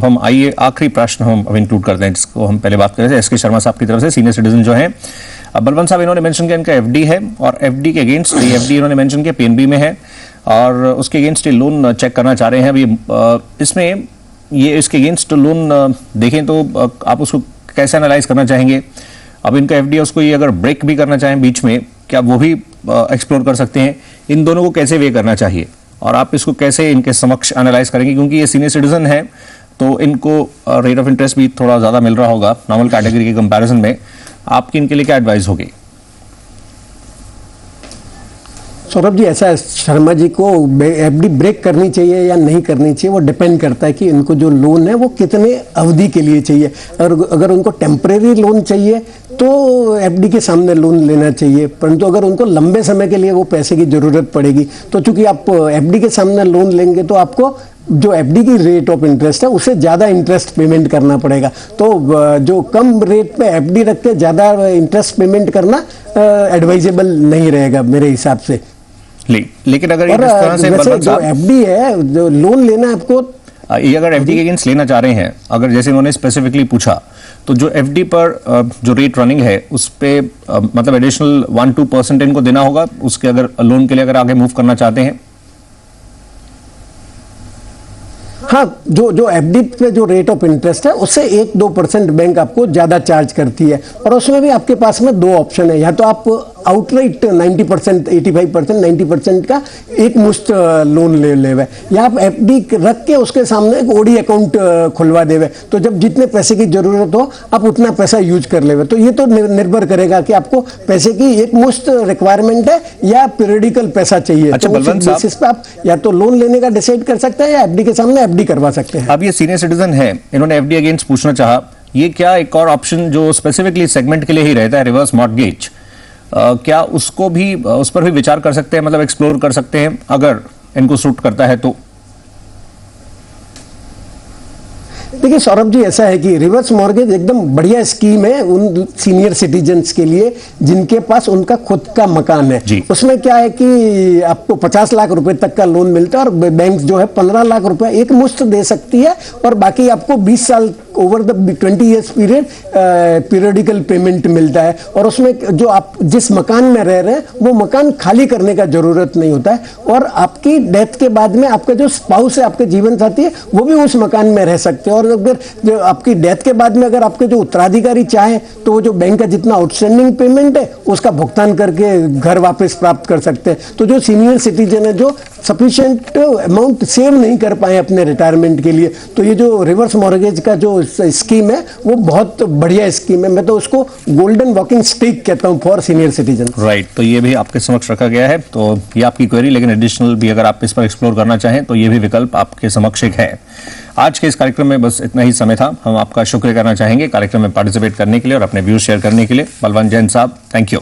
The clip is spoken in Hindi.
अब हम आइए आखिरी प्रश्न हम अब इंक्लूड करते हैं, जिसको हम पहले बात कर रहे थे एसके शर्मा साहब की तरफ से, सीनियर सिटीजन जो है। बलवंत साहब, इन्होंने मेंशन किया इनका एफडी है और एफडी के अगेंस्ट ये एफडी इन्होंने मेंशन किया पीएनबी में है और उसके अगेंस्ट ये लोन चेक करना चाह रहे हैं। अभी इसमें ये इसके अगेंस्ट लोन देखें तो आप उसको कैसे एनालाइज करना चाहेंगे? अब इनका एफडी है, उसको ये अगर ब्रेक भी करना चाहें बीच में, क्या वो भी एक्सप्लोर कर सकते हैं? इन दोनों को कैसे वे करना चाहिए और आप इसको कैसे इनके समक्ष एनालाइज करेंगे? क्योंकि ये सीनियर सिटीजन है तो इनको रेट ऑफ इंटरेस्ट भी थोड़ा ज़्यादा मिल रहा होगा नॉर्मल कैटेगरी के कंपैरिजन में। आपकी इनके लिए क्या एडवाइस होगी? सौरभ जी, ऐसा है, शर्मा जी को एफडी ब्रेक करनी चाहिए या नहीं करनी चाहिए वो डिपेंड करता है कि इनको जो लोन है वो कितने अवधि के लिए चाहिए। अगर उनको टेम्परेरी लोन चाहिए तो एफडी के सामने लोन लेना चाहिए, परंतु अगर उनको लंबे समय के लिए वो पैसे की ज़रूरत पड़ेगी तो चूंकि आप एफडी के सामने लोन लेंगे तो आपको जो एफडी की रेट ऑफ इंटरेस्ट है उससे ज़्यादा इंटरेस्ट पेमेंट करना पड़ेगा। तो जो कम रेट पे एफडी रख के ज़्यादा इंटरेस्ट पेमेंट करना एडवाइजेबल नहीं रहेगा मेरे हिसाब से। लेकिन अगर इस तरह से जो एफडी है, जो लोन लेना है आपको, ये अगर एफडी के अगेंस्ट लेना चाह रहे हैं, अगर जैसे उन्होंने स्पेसिफिकली पूछा, तो जो एफडी पर जो रेट रनिंग है उस पे मतलब एडिशनल 1-2% इनको देना होगा उसके, अगर लोन के लिए अगर आगे मूव करना चाहते हैं। हाँ, जो एफडी पे जो रेट ऑफ इंटरेस्ट है उससे 1-2% बैंक आपको ज़्यादा चार्ज करती है और उसमें भी आपके पास में दो ऑप्शन है, या तो आप आउटराइट 90%, 85%, 90% का एक मुश्त लोन ले लेवे, या आप एफडी रख के उसके सामने एक ओडी अकाउंट खुलवा देवे, तो जब जितने पैसे की जरूरत हो आप उतना पैसा यूज कर लेवे। तो ये तो निर्भर करेगा कि आपको पैसे की एक मुश्त रिक्वायरमेंट है या पीरियडिकल पैसा चाहिए। अच्छा, तो उस बेसिस पे आप या तो लोन लेने का डिसाइड कर सकते हैं या एफडी के सामने एफडी करवा सकते हैं। अब ये सीनियर सिटीजन है, इन्होंने एफडी अगेंस्ट पूछना चाहा, ये क्या एक और ऑप्शन जो स्पेसिफिकली सेगमेंट के लिए ही रहता है, रिवर्स मॉर्टगेज, क्या उसको भी उस पर भी विचार कर सकते हैं, मतलब एक्सप्लोर कर सकते हैं अगर इनको सूट करता है तो? देखिए सौरभ जी, ऐसा है कि रिवर्स मॉर्गेज एकदम बढ़िया स्कीम है उन सीनियर सिटीजन्स के लिए जिनके पास उनका खुद का मकान है। उसमें क्या है कि आपको 50 लाख रुपए तक का लोन मिलता है और बैंक जो है 15 लाख रुपए एक मुश्त दे सकती है और बाकी आपको 20 साल over the 20 years period periodical payment मिलता है। और उसमें जो आप जिस मकान में रह रहे हैं वो मकान खाली करने का जरूरत नहीं होता है और आपकी डेथ के बाद में आपका जो स्पाउस है, आपके जीवन साथी है, वो भी उस मकान में रह सकते हैं। और अगर जो आपकी डेथ के बाद में अगर आपके जो उत्तराधिकारी चाहे तो वो जो बैंक का जितना आउटस्टैंडिंग पेमेंट है उसका भुगतान करके घर वापस प्राप्त कर सकते हैं। तो जो सीनियर सिटीजन है जो सफिशिएंट अमाउंट सेव नहीं कर पाए अपने रिटायरमेंट के लिए, तो ये जो रिवर्स मॉर्गेज का जो स्कीम है वो बहुत बढ़िया स्कीम है। मैं तो उसको गोल्डन वॉकिंग स्टिक कहता हूं फॉर सीनियर सिटीजन। राइट, तो ये भी आपके समक्ष रखा गया है। तो ये आपकी क्वेरी, लेकिन एडिशनल भी अगर आप इस पर एक्सप्लोर करना चाहें तो ये भी विकल्प आपके समक्ष एक है। आज के इस कार्यक्रम में बस इतना ही समय था। हम आपका शुक्रिया करना चाहेंगे कार्यक्रम में पार्टिसिपेट करने के लिए और अपने व्यूज शेयर करने के लिए। बलवंत जैन साहब, थैंक यू।